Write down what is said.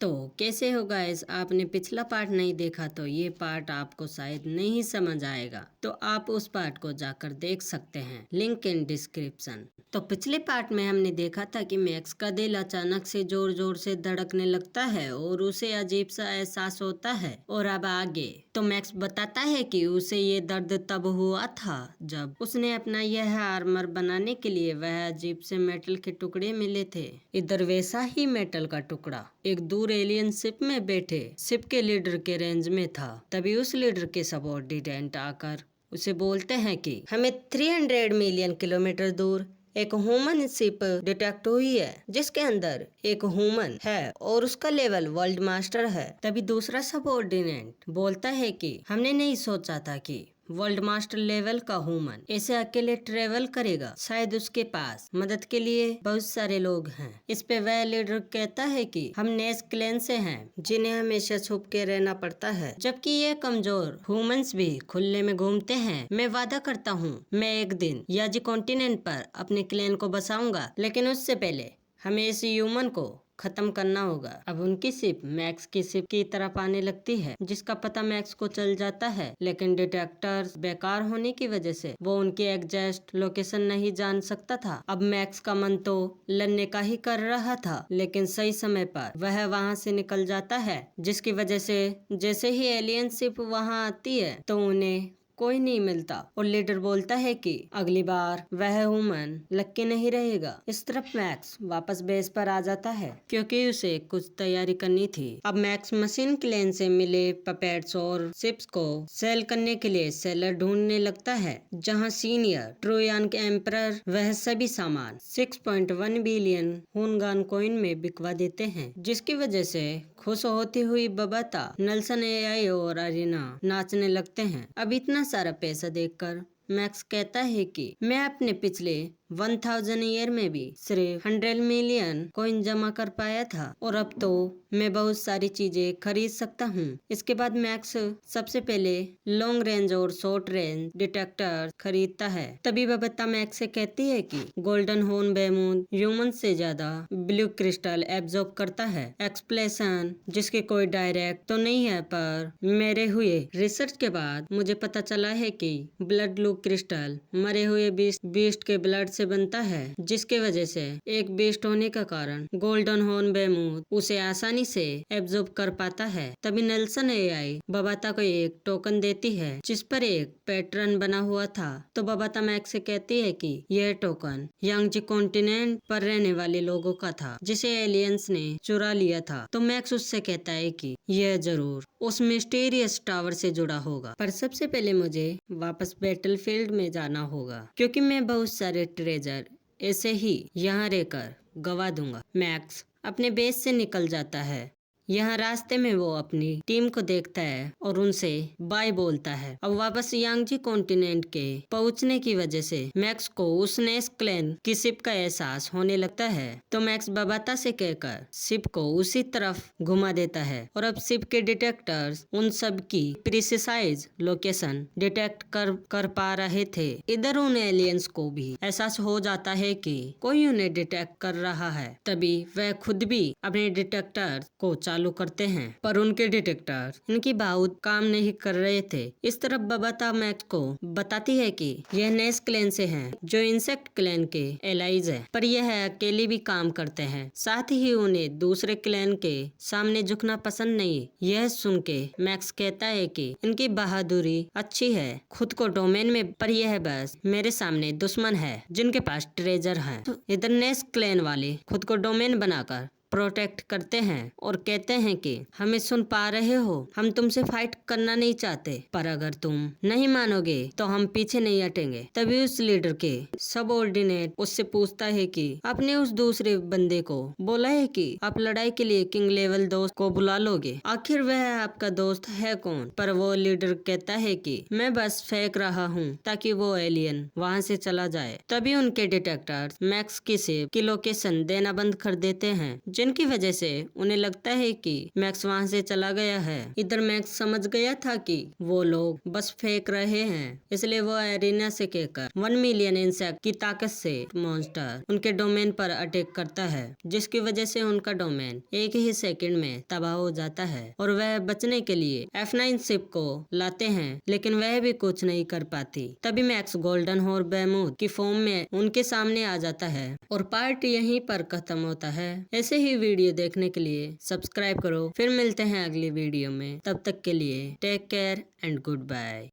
तो कैसे हो गाइस, आपने पिछला पार्ट नहीं देखा तो ये पार्ट आपको शायद नहीं समझ आएगा, तो आप उस पार्ट को जाकर देख सकते हैं, लिंक इन डिस्क्रिप्शन। तो पिछले पार्ट में हमने देखा था कि मैक्स का दिल अचानक से जोर जोर से धड़कने लगता है और उसे अजीब सा एहसास होता है। और अब आगे तो मैक्स बताता है कि उसे ये दर्द तब हुआ था जब उसने अपना यह आर्मर बनाने के लिए वह अजीब से मेटल के टुकड़े मिले थे। इधर वैसा ही मेटल का टुकड़ा एक दूर एलियन शिप में बैठे शिप के लीडर के रेंज में था। तभी उस लीडर के सबऑर्डिनेट आकर उसे बोलते हैं कि हमें 300 मिलियन किलोमीटर दूर एक ह्यूमन शिप डिटेक्ट हुई है जिसके अंदर एक ह्यूमन है और उसका लेवल वर्ल्ड मास्टर है। तभी दूसरा सबऑर्डिनेट बोलता है कि हमने नहीं सोचा था कि वर्ल्ड मास्टर लेवल का ह्यूमन ऐसे अकेले ट्रेवल करेगा, शायद उसके पास मदद के लिए बहुत सारे लोग हैं। इस पे वह लीडर कहता है कि हम नेस क्लैन से हैं जिन्हें हमेशा छुप के रहना पड़ता है, जबकि ये कमजोर ह्यूमंस भी खुले में घूमते हैं। मैं वादा करता हूँ मैं एक दिन याजी कॉन्टिनेंट पर अपने क्लैन को बसाऊंगा, लेकिन उससे पहले हमें इस ह्यूमन को खत्म करना होगा। अब उनकी शिप मैक्स की शिप की तरफ आने लगती है, जिसका पता मैक्स को चल जाता है, लेकिन डिटेक्टर्स बेकार होने की वजह से वो उनकी एग्जैक्ट लोकेशन नहीं जान सकता था। अब मैक्स का मन तो लड़ने का ही कर रहा था, लेकिन सही समय पर वह वहाँ से निकल जाता है, जिसकी वजह से जैसे ही एलियन शिप वहाँ आती है तो उन्हें कोई नहीं मिलता और लीडर बोलता है कि अगली बार वह ह्यूमन लक्की नहीं रहेगा। इस तरफ मैक्स वापस बेस पर आ जाता है क्योंकि उसे कुछ तैयारी करनी थी। अब मैक्स मशीन क्लेन से मिले पपेट्स और शिप्स को सेल करने के लिए सेलर ढूंढने लगता है, जहां सीनियर ट्रोयन के एम्परर वह सभी सामान 6.1 बिलियन हुनगान कॉइन में बिकवा देते हैं, जिसकी वजह से खुश होती हुई बबाता, नल्सन एआई और अरीना नाचने लगते हैं। अब इतना सारा पैसा देखकर मैक्स कहता है कि मैं अपने पिछले 1000 ईयर में भी सिर्फ 100 मिलियन कॉइन जमा कर पाया था और अब तो मैं बहुत सारी चीजें खरीद सकता हूँ। इसके बाद मैक्स सबसे पहले लॉन्ग रेंज और शॉर्ट रेंज डिटेक्टर खरीदता है। तभी बबीता मैक्स से कहती है कि गोल्डन हॉर्न बेमून ह्यूमन से ज्यादा ब्लू क्रिस्टल एब्जॉर्ब करता है। एक्सप्लेशन जिसके कोई डायरेक्ट तो नहीं है, पर मेरे हुए रिसर्च के बाद मुझे पता चला है कि ब्लड ब्लू क्रिस्टल मरे हुए बीस्ट के ब्लड से बनता है, जिसके वजह से एक बीस्ट होने का कारण गोल्डन हॉर्न बेमूथ उसे आसानी से एब्जॉर्ब कर पाता है। तभी नेल्सन एआई बबाता को एक टोकन देती है जिस पर एक पैटर्न बना हुआ था। तो बबाता मैक्स से कहती है कि यह टोकन यांगजी कॉन्टिनेंट पर रहने वाले लोगों का था जिसे एलियंस ने चुरा लिया था। तो मैक्स उससे कहता है कि यह जरूर उस मिस्टीरियस टावर से जुड़ा होगा, पर सबसे पहले मुझे वापस बैटलफील्ड में जाना होगा क्योंकि मैं बहुत सारे ट्रेजर ऐसे ही यहाँ रहकर गवा दूंगा। मैक्स अपने बेस से निकल जाता है। यहाँ रास्ते में वो अपनी टीम को देखता है और उनसे बाय बोलता है। अब वापस यांगजी कॉन्टिनेंट के पहुंचने की वजह से मैक्स को उस नेस क्लैन की शिप का एहसास होने लगता है। तो मैक्स बबाता से कहकर शिप को उसी तरफ घुमा देता है और अब शिप के डिटेक्टर्स उन सब की प्रिसाइज लोकेशन डिटेक्ट कर पा रहे थे। इधर उन एलियंस को भी एहसास हो जाता है कि कोई उन्हें डिटेक्ट कर रहा है। तभी वह खुद भी अपने डिटेक्टर को चालू करते हैं, पर उनके डिटेक्टर इनकी बहुत काम नहीं कर रहे थे। इस तरफ बबाता मैक्स को बताती है कि यह नेस क्लैन से हैं, जो इंसेक्ट क्लैन के एलाइज है, पर यह अकेले भी काम करते हैं, साथ ही उन्हें दूसरे क्लैन के सामने झुकना पसंद नहीं। यह सुन के मैक्स कहता है कि इनकी बहादुरी अच्छी है खुद को डोमेन में, पर यह बस मेरे सामने दुश्मन है जिनके पास ट्रेजर है। तो इधर नेस क्लैन वाले खुद को डोमेन बनाकर प्रोटेक्ट करते हैं और कहते हैं कि हमें सुन पा रहे हो, हम तुमसे फाइट करना नहीं चाहते, पर अगर तुम नहीं मानोगे तो हम पीछे नहीं हटेंगे। तभी उस लीडर के सबऑर्डिनेट उससे पूछता है कि आपने उस दूसरे बंदे को बोला है कि आप लड़ाई के लिए किंग लेवल दोस्त को बुला लोगे, आखिर वह आपका दोस्त है कौन? पर वो लीडर कहता है कि मैं बस फेंक रहा हूँ ताकि वो एलियन वहाँ से चला जाए। तभी उनके डिटेक्टर्स मैक्स की शिप की लोकेशन देना बंद कर देते हैं, जिनकी वजह से उन्हें लगता है कि मैक्स वहाँ से चला गया है। इधर मैक्स समझ गया था कि वो लोग बस फेंक रहे हैं, इसलिए वो एरिना से कहकर 1 मिलियन इंसेक्ट की ताकत से मॉन्स्टर उनके डोमेन पर अटैक करता है, जिसकी वजह से उनका डोमेन एक ही सेकंड में तबाह हो जाता है और वह बचने के लिए F9 शिप को लाते हैं, लेकिन वह भी कुछ नहीं कर पाती। तभी मैक्स गोल्डन हॉर्न बेमूथ की फॉर्म में उनके सामने आ जाता है और पार्ट यहीं पर खत्म होता है। ऐसे ही वीडियो देखने के लिए सब्सक्राइब करो। फिर मिलते हैं अगली वीडियो में, तब तक के लिए take care and good bye.